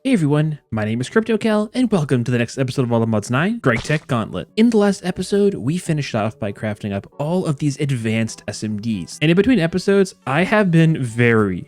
Hey everyone, my name is KryptoCal, and welcome to the next episode of All the Mods 9, GregTech Gauntlet. In the last episode, we finished off by crafting up all of these advanced SMDs. And in between episodes, I have been very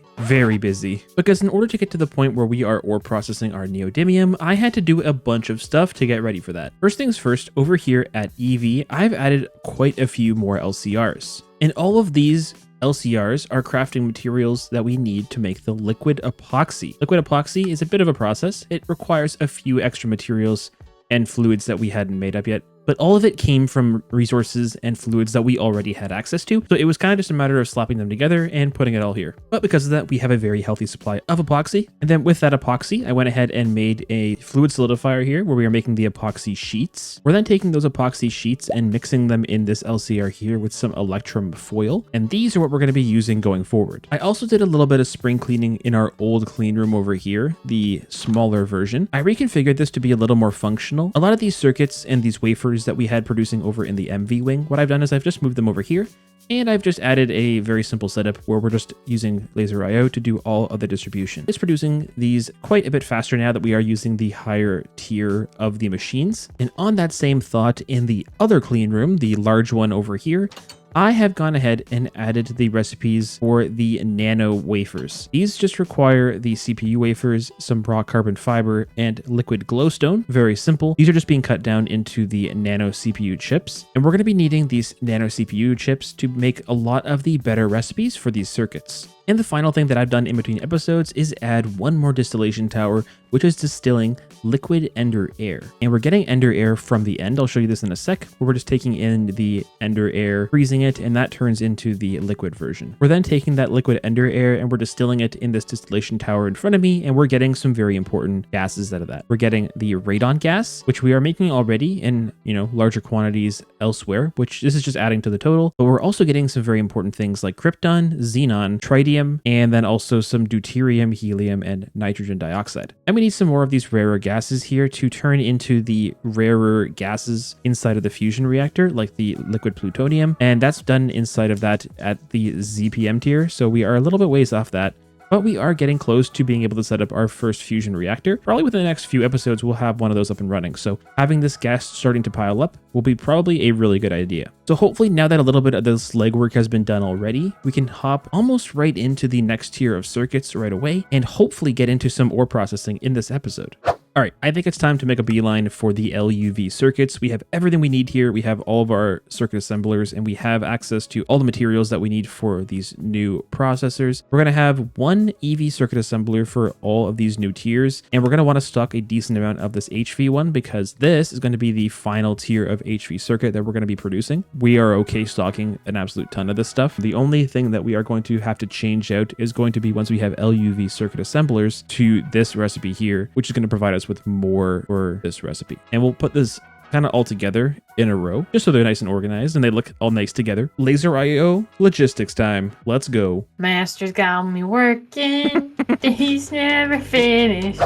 busy, because in order to get to the point where we are ore processing our neodymium, I had to do a bunch of stuff to get ready for that. First things first, over here at EV, I've added quite a few more LCRs. And all of these LCRs are crafting materials that we need to make the liquid epoxy. Liquid epoxy is a bit of a process. It requires a few extra materials and fluids that we hadn't made up yet, but all of it came from resources and fluids that we already had access to. So it was kind of just a matter of slapping them together and putting it all here. But because of that, we have a very healthy supply of epoxy. And then with that epoxy, I went ahead and made a fluid solidifier here where we are making the epoxy sheets. We're then taking those epoxy sheets and mixing them in this LCR here with some electrum foil. And these are what we're going to be using going forward. I also did a little bit of spring cleaning in our old clean room over here, the smaller version. I reconfigured this to be a little more functional. A lot of these circuits and these wafers that we had producing over in the MV wing, what I've done is I've just moved them over here, and I've just added a very simple setup where we're just using laser IO to do all of the distribution. It's producing these quite a bit faster now that we are using the higher tier of the machines. And on that same thought, in the other clean room, the large one over here, I have gone ahead and added the recipes for the nano wafers. These just require the CPU wafers, some raw carbon fiber, and liquid glowstone. Very simple. These are just being cut down into the nano CPU chips. And we're going to be needing these nano CPU chips to make a lot of the better recipes for these circuits. And the final thing that I've done in between episodes is add one more distillation tower, which is distilling liquid ender air. And we're getting ender air from the end. I'll show you this in a sec, where we're just taking in the ender air, freezing it, and that turns into the liquid version. We're then taking that liquid ender air and we're distilling it in this distillation tower in front of me, and we're getting some very important gases out of that. We're getting the radon gas, which we are making already in, larger quantities elsewhere, which this is just adding to the total. But we're also getting some very important things like krypton, xenon, tritium, and then also some deuterium, helium, and nitrogen dioxide. And we need some more of these rarer gases here to turn into the rarer gases inside of the fusion reactor, like the liquid plutonium. And that's done inside of that at the ZPM tier. So we are a little bit ways off that, but we are getting close to being able to set up our first fusion reactor. Probably within the next few episodes, we'll have one of those up and running. So having this gas starting to pile up will be probably a really good idea. So hopefully now that a little bit of this legwork has been done already, we can hop almost right into the next tier of circuits right away and hopefully get into some ore processing in this episode. All right, I think it's time to make a beeline for the LUV circuits. We have everything we need here. We have all of our circuit assemblers, and we have access to all the materials that we need for these new processors. We're going to have one EV circuit assembler for all of these new tiers, and we're going to want to stock a decent amount of this HV one because this is going to be the final tier of HV circuit that we're going to be producing. We are okay stocking an absolute ton of this stuff. The only thing that we are going to have to change out is going to be once we have LUV circuit assemblers to this recipe here, which is going to provide us with more for this recipe. And we'll put this kind of all together in a row just so they're nice and organized and they look all nice together. Laser IO logistics time. Let's go. Master's got me working. He's never finished.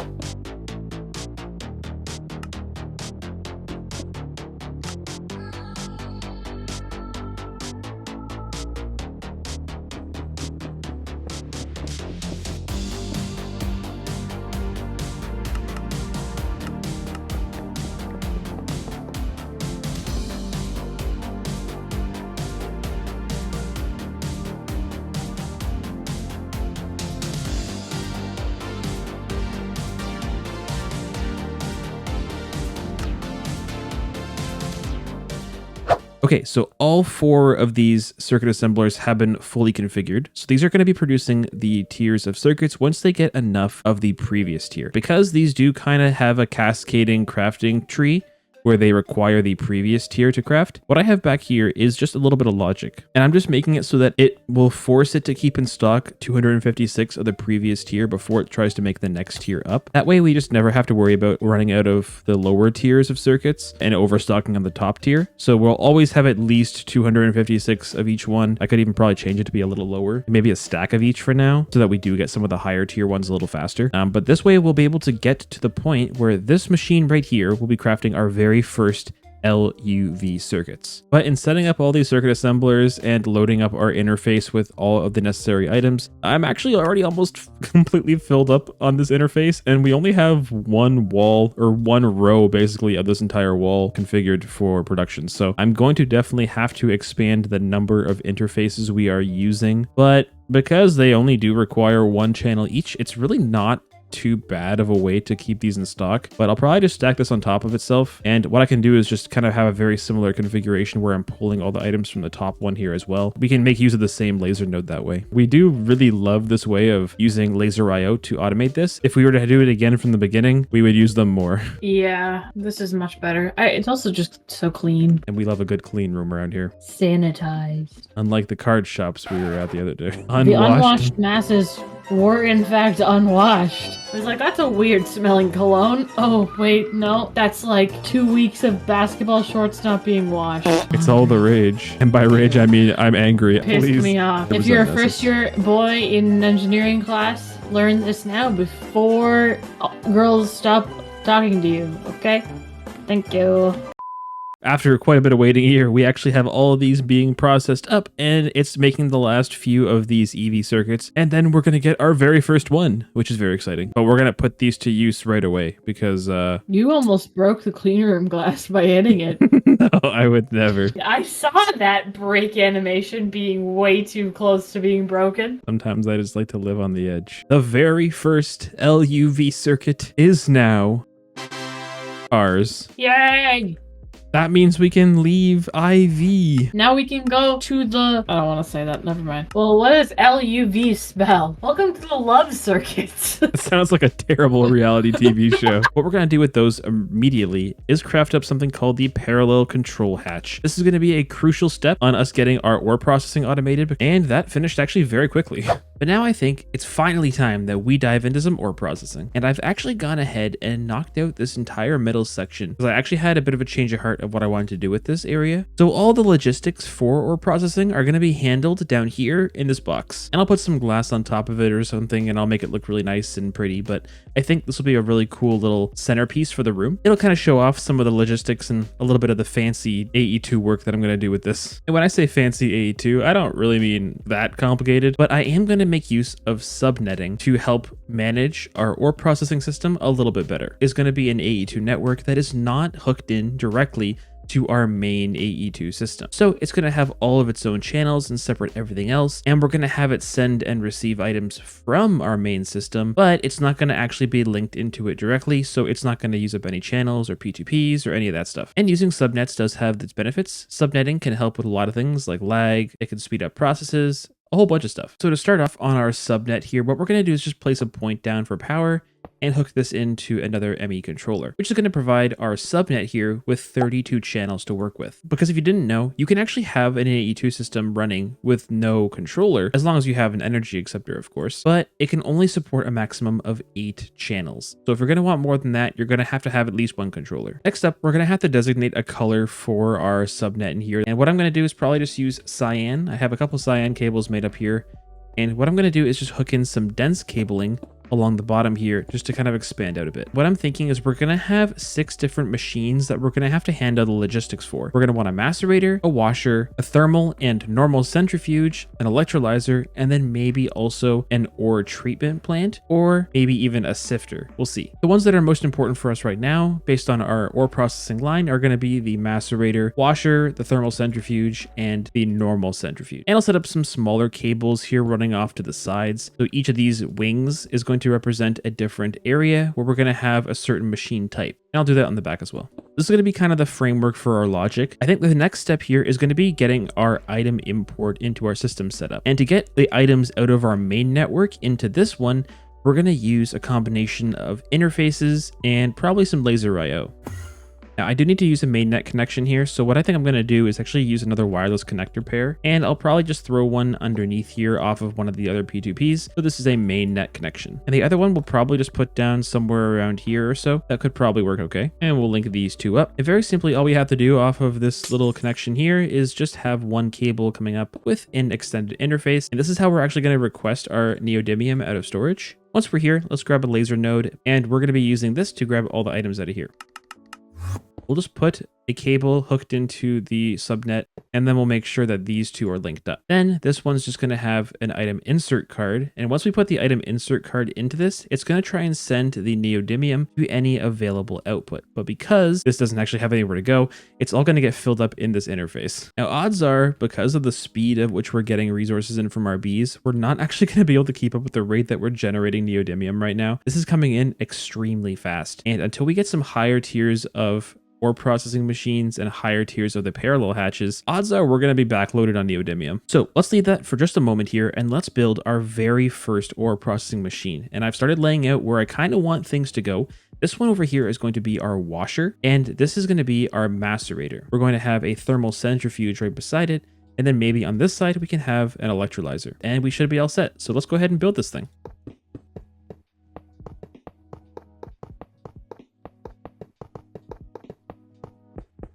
Okay, so all four of these circuit assemblers have been fully configured. So these are going to be producing the tiers of circuits once they get enough of the previous tier. Because these do kind of have a cascading crafting tree where they require the previous tier to craft, what I have back here is just a little bit of logic. And I'm just making it so that it will force it to keep in stock 256 of the previous tier before it tries to make the next tier up. That way we just never have to worry about running out of the lower tiers of circuits and overstocking on the top tier. So we'll always have at least 256 of each one. I could even probably change it to be a little lower, maybe a stack of each for now, so that we do get some of the higher tier ones a little faster. But this way we'll be able to get to the point where this machine right here will be crafting our very first LUV circuits. But in setting up all these circuit assemblers and loading up our interface with all of the necessary items, I'm actually already almost completely filled up on this interface, and we only have one wall or one row basically of this entire wall configured for production. So I'm going to definitely have to expand the number of interfaces we are using, but because they only do require one channel each, it's really not too bad of a way to keep these in stock. But I'll probably just stack this on top of itself, and what I can do is just kind of have a very similar configuration where I'm pulling all the items from the top one here as well. We can make use of the same laser node that way. We do really love this way of using laser IO to automate this. If we were to do it again from the beginning, we would use them more. Yeah, this is much better. It's also just so clean. And we love a good clean room around here. Sanitized. Unlike the card shops we were at the other day. The unwashed masses were in fact unwashed. I was like, that's a weird smelling cologne. Oh, wait, no. That's like 2 weeks of basketball shorts not being washed. It's all the rage. And by rage, I mean I'm angry. Pissed Please. me off. If you're a first year boy in engineering class, learn this now before girls stop talking to you, okay? Thank you. After quite a bit of waiting here, we actually have all of these being processed up, and it's making the last few of these EV circuits, and then we're going to get our very first one, which is very exciting. But we're going to put these to use right away because you almost broke the clean room glass by hitting it. No, I would never. I saw that break animation being way too close to being broken. Sometimes I just like to live on the edge. The very first LUV circuit is now ours. Yay! That means we can leave IV. Now we can go to the... I don't want to say that. Never mind. Well, what does LUV spell? Welcome to the love circuits. It sounds like a terrible reality TV show. What we're going to do with those immediately is craft up something called the parallel control hatch. This is going to be a crucial step on us getting our ore processing automated, and that finished actually very quickly. But now I think it's finally time that we dive into some ore processing. And I've actually gone ahead and knocked out this entire middle section because I actually had a bit of a change of heart of what I wanted to do with this area. So all the logistics for ore processing are going to be handled down here in this box. And I'll put some glass on top of it or something, and I'll make it look really nice and pretty. But I think this will be a really cool little centerpiece for the room. It'll kind of show off some of the logistics and a little bit of the fancy AE2 work that I'm going to do with this. And when I say fancy AE2, I don't really mean that complicated, but I am going to make use of subnetting to help manage our ore processing system a little bit better. It's going to be an AE2 network that is not hooked in directly to our main AE2 system. So it's going to have all of its own channels and separate everything else, and we're going to have it send and receive items from our main system, but it's not going to actually be linked into it directly, so it's not going to use up any channels or P2Ps or any of that stuff. And using subnets does have its benefits. Subnetting can help with a lot of things like lag, it can speed up processes, a whole bunch of stuff. So to start off on our subnet here, what we're going to do is just place a point down for power and hook this into another ME controller, which is going to provide our subnet here with 32 channels to work with. Because if you didn't know, you can actually have an AE2 system running with no controller, as long as you have an energy acceptor, of course, but it can only support a maximum of 8 channels. So if you're going to want more than that, you're going to have at least one controller. Next up, we're going to have to designate a color for our subnet in here. And what I'm going to do is probably just use cyan. I have a couple cyan cables made up here. And what I'm going to do is just hook in some dense cabling along the bottom here just to kind of expand out a bit. What I'm thinking is we're going to have 6 different machines that we're going to have to handle the logistics for. We're going to want a macerator, a washer, a thermal and normal centrifuge, an electrolyzer, and then maybe also an ore treatment plant, or maybe even a sifter. We'll see. The ones that are most important for us right now, based on our ore processing line, are going to be the macerator, washer, the thermal centrifuge, and the normal centrifuge. And I'll set up some smaller cables here running off to the sides. So each of these wings is going to represent a different area where we're going to have a certain machine type. And I'll do that on the back as well. This is going to be kind of the framework for our logic. I think the next step here is going to be getting our item import into our system setup. And to get the items out of our main network into this one, we're going to use a combination of interfaces and probably some laser IO. Now I do need to use a mainnet connection here, so what I think I'm going to do is actually use another wireless connector pair, and I'll probably just throw one underneath here off of one of the other P2Ps, so this is a mainnet connection. And the other one we'll probably just put down somewhere around here or so. That could probably work okay. And we'll link these two up. And very simply, all we have to do off of this little connection here is just have one cable coming up with an extended interface. And this is how we're actually going to request our neodymium out of storage. Once we're here, let's grab a laser node, and we're going to be using this to grab all the items out of here. We'll just put a cable hooked into the subnet, and then we'll make sure that these two are linked up. Then this one's just going to have an item insert card. And once we put the item insert card into this, it's going to try and send the neodymium to any available output. But because this doesn't actually have anywhere to go, it's all going to get filled up in this interface. Now, odds are, because of the speed of which we're getting resources in from our bees, we're not actually going to be able to keep up with the rate that we're generating neodymium right now. This is coming in extremely fast. And until we get some higher tiers of ore processing machines and higher tiers of the parallel hatches, odds are we're going to be backloaded on neodymium. So let's leave that for just a moment here and let's build our very first ore processing machine. And I've started laying out where I kind of want things to go. This one over here is going to be our washer, and this is going to be our macerator. We're going to have a thermal centrifuge right beside it, and then maybe on this side we can have an electrolyzer, and we should be all set. So let's go ahead and build this thing.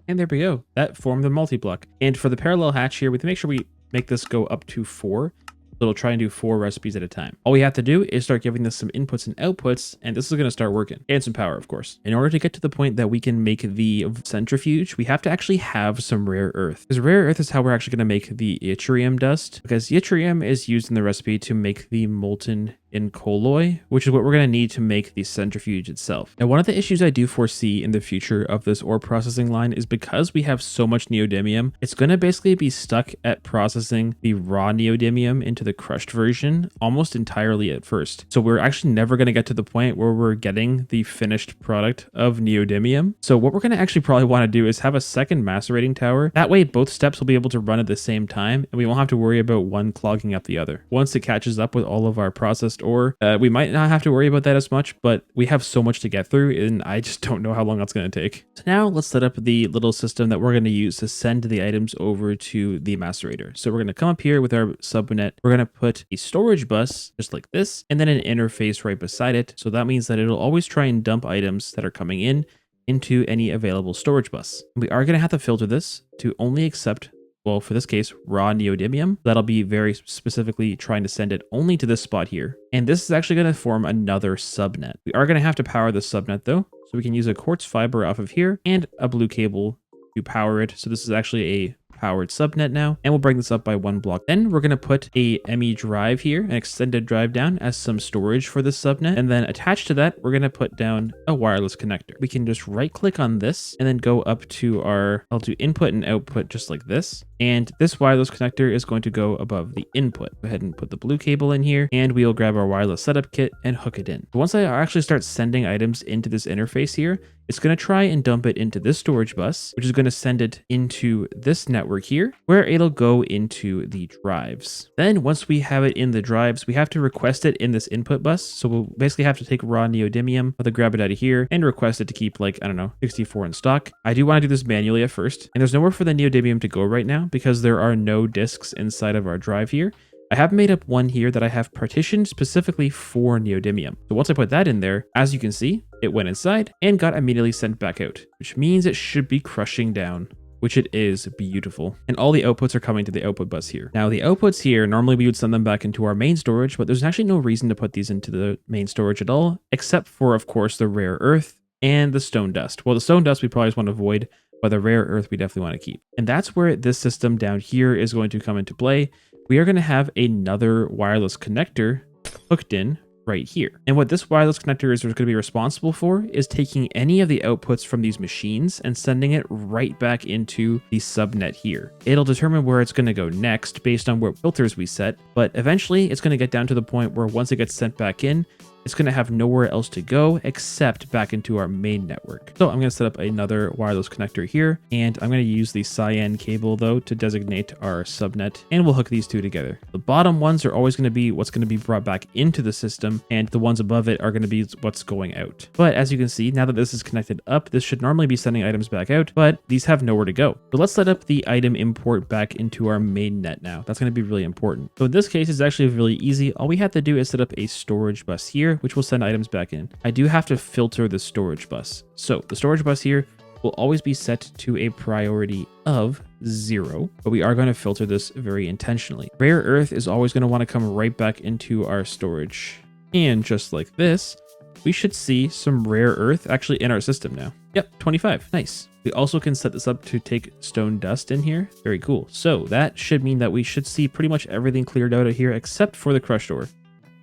And there we go. That formed the multi-block. And for the parallel hatch here, we have to make sure we make this go up to 4. So it'll try and do 4 recipes at a time. All we have to do is start giving this some inputs and outputs, and this is going to start working. And some power, of course. In order to get to the point that we can make the centrifuge, we have to actually have some rare earth. Because rare earth is how we're actually going to make the yttrium dust, because yttrium is used in the recipe to make the molten colloy, which is what we're going to need to make the centrifuge itself. Now, one of the issues I do foresee in the future of this ore processing line is because we have so much neodymium, it's going to basically be stuck at processing the raw neodymium into the crushed version almost entirely at first. So we're actually never going to get to the point where we're getting the finished product of neodymium. So what we're going to actually probably want to do is have a second macerating tower. That way both steps will be able to run at the same time, and we won't have to worry about one clogging up the other. Once it catches up with all of our processed ore, we might not have to worry about that as much, but we have so much to get through, and I just don't know how long that's going to take. So now let's set up the little system that we're going to use to send the items over to the macerator. So we're going to come up here with our subnet. We're going to put a storage bus just like this, and then an interface right beside it. So that means that it'll always try and dump items that are coming in into any available storage bus. We are going to have to filter this to only accept, well, for this case, raw neodymium. That'll be very specifically trying to send it only to this spot here. And this is actually going to form another subnet. We are going to have to power the subnet though. So we can use a quartz fiber off of here and a blue cable to power it. So this is actually a powered subnet now, and we'll bring this up by 1 block. Then we're going to put a ME drive here, an extended drive down as some storage for this subnet. And then attached to that, we're going to put down a wireless connector. We can just right click on this and then go up to I'll do input and output just like this. And this wireless connector is going to go above the input. Go ahead and put the blue cable in here, and we'll grab our wireless setup kit and hook it in. Once I actually start sending items into this interface here, it's going to try and dump it into this storage bus, which is going to send it into this network here, where it'll go into the drives. Then once we have it in the drives, we have to request it in this input bus. So we'll basically have to take raw neodymium, grab it out of here, and request it to keep, like, I don't know, 64 in stock. I do want to do this manually at first, and there's nowhere for the neodymium to go right now because there are no disks inside of our drive here. I have made up one here that I have partitioned specifically for neodymium. So once I put that in there, as you can see, it went inside and got immediately sent back out, which means it should be crushing down, which it is. Beautiful. And all the outputs are coming to the output bus here. Now the outputs here, normally we would send them back into our main storage, but there's actually no reason to put these into the main storage at all, except for, of course, the rare earth and the stone dust. Well, the stone dust we probably just want to avoid, but the rare earth we definitely want to keep. And that's where this system down here is going to come into play. We are going to have another wireless connector hooked in right here. And what this wireless connector is going to be responsible for is taking any of the outputs from these machines and sending it right back into the subnet here. It'll determine where it's going to go next based on what filters we set, but eventually it's going to get down to the point where once it gets sent back in, it's going to have nowhere else to go except back into our main network. So I'm going to set up another wireless connector here, and I'm going to use the cyan cable though to designate our subnet, and we'll hook these two together. The bottom ones are always going to be what's going to be brought back into the system, and the ones above it are going to be what's going out. But as you can see, now that this is connected up, this should normally be sending items back out, but these have nowhere to go. So let's set up the item import back into our main net now. That's going to be really important. So in this case, it's actually really easy. All we have to do is set up a storage bus here, which will send items back in. I do have to filter the storage bus. So the storage bus here will always be set to a priority of 0, but we are going to filter this very intentionally. Rare earth is always going to want to come right back into our storage. And just like this, we should see some rare earth actually in our system now. Yep, 25. Nice. We also can set this up to take stone dust in here. Very cool. So that should mean that we should see pretty much everything cleared out of here except for the crushed ore.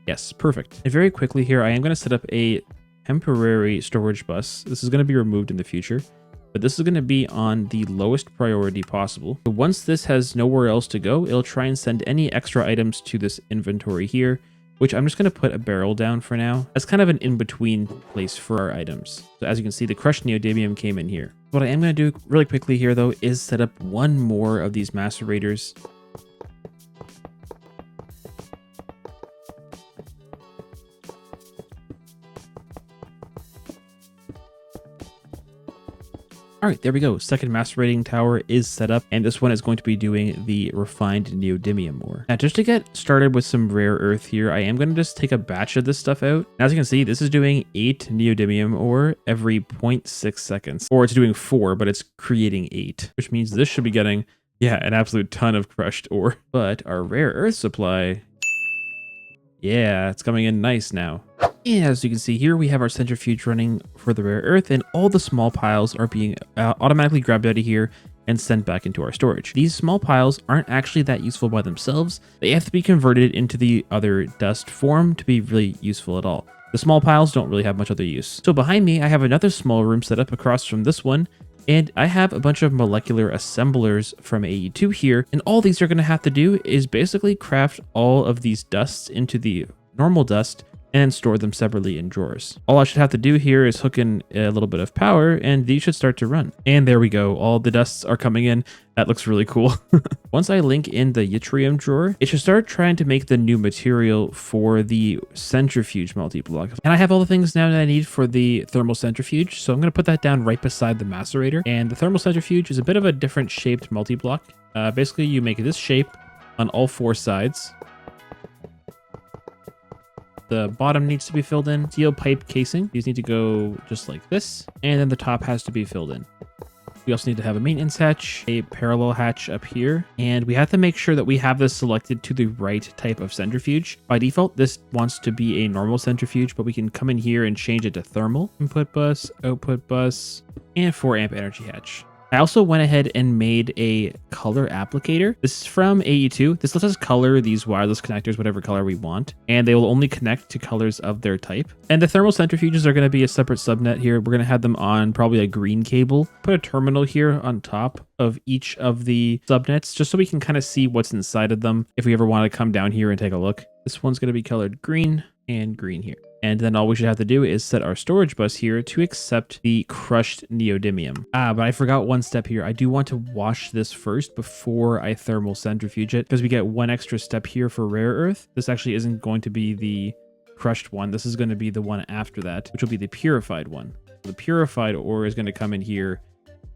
Yes, perfect. And very quickly here, I am going to set up a temporary storage bus. This is going to be removed in the future, but this is going to be on the lowest priority possible. So once this has nowhere else to go, it'll try and send any extra items to this inventory here, which I'm just going to put a barrel down for now. That's kind of an in-between place for our items. So as you can see, the crushed neodymium came in here. What I am going to do really quickly here, though, is set up one more of these macerators. All right, there we go. Second macerating tower is set up, and this one is going to be doing the refined neodymium ore. Now, just to get started with some rare earth here, I am going to just take a batch of this stuff out. As you can see, this is doing 8 neodymium ore every 0.6 seconds, or it's doing 4, but it's creating 8, which means this should be getting, yeah, an absolute ton of crushed ore. But our rare earth supply, yeah, it's coming in nice now. And as you can see here, we have our centrifuge running for the rare earth, and all the small piles are being automatically grabbed out of here and sent back into our storage. These small piles aren't actually that useful by themselves. They have to be converted into the other dust form to be really useful at all. The small piles don't really have much other use. So behind me, I have another small room set up across from this one, and I have a bunch of molecular assemblers from AE2 here, and all these are going to have to do is basically craft all of these dusts into the normal dust and store them separately in drawers. All I should have to do here is hook in a little bit of power, and these should start to run. And there we go. All the dusts are coming in. That looks really cool. Once I link in the yttrium drawer, it should start trying to make the new material for the centrifuge multi-block. And I have all the things now that I need for the thermal centrifuge, so I'm going to put that down right beside the macerator. And the thermal centrifuge is a bit of a different shaped multi-block. Basically, you make this shape on all 4 sides. The bottom needs to be filled in. Steel pipe casing. These need to go just like this. And then the top has to be filled in. We also need to have a maintenance hatch, a parallel hatch up here. And we have to make sure that we have this selected to the right type of centrifuge. By default, this wants to be a normal centrifuge, but we can come in here and change it to thermal. Input bus, output bus, and 4 amp energy hatch. I also went ahead and made a color applicator. This is from AE2. This lets us color these wireless connectors whatever color we want, and they will only connect to colors of their type. And the thermal centrifuges are going to be a separate subnet here. We're going to have them on probably a green cable. Put a terminal here on top of each of the subnets just so we can kind of see what's inside of them if we ever want to come down here and take a look. This one's going to be colored green and green here. And then all we should have to do is set our storage bus here to accept the crushed neodymium. But I forgot one step here. I do want to wash this first before I thermal centrifuge it, because we get one extra step here for rare earth. This actually isn't going to be the crushed one. This is going to be the one after that, which will be the purified one. The purified ore is going to come in here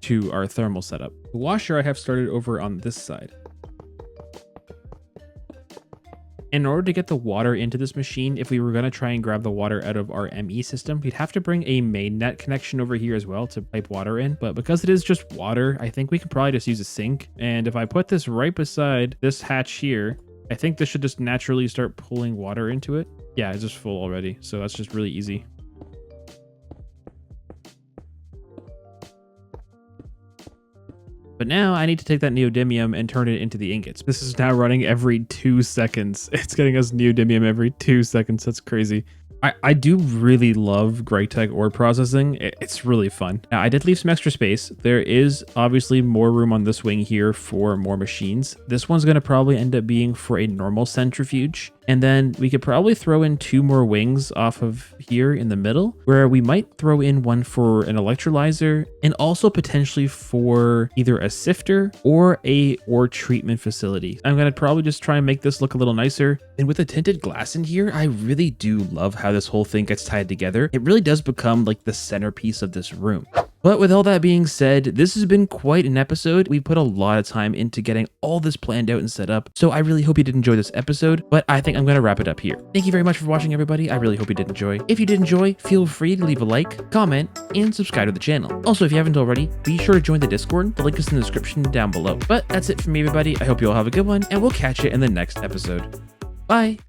to our thermal setup. The washer I have started over on this side. In order to get the water into this machine, if we were going to try and grab the water out of our ME system, we'd have to bring a mainnet connection over here as well to pipe water in. But because it is just water, I think we can probably just use a sink. And if I put this right beside this hatch here, I think this should just naturally start pulling water into it. Yeah, it's just full already. So that's just really easy. But now I need to take that neodymium and turn it into the ingots. This is now running every 2 seconds. It's getting us neodymium every 2 seconds. That's crazy. I do really love GregTech ore processing. It's really fun. Now, I did leave some extra space. There is obviously more room on this wing here for more machines. This one's going to probably end up being for a normal centrifuge. And then we could probably throw in 2 more wings off of here in the middle, where we might throw in one for an electrolyzer and also potentially for either a sifter or a ore treatment facility. I'm going to probably just try and make this look a little nicer. And with the tinted glass in here, I really do love how this whole thing gets tied together. It really does become like the centerpiece of this room. But with all that being said, this has been quite an episode. We put a lot of time into getting all this planned out and set up. So I really hope you did enjoy this episode, but I think I'm going to wrap it up here. Thank you very much for watching, everybody. I really hope you did enjoy. If you did enjoy, feel free to leave a like, comment, and subscribe to the channel. Also, if you haven't already, be sure to join the Discord. The link is in the description down below. But that's it from me, everybody. I hope you all have a good one, and we'll catch you in the next episode. Bye.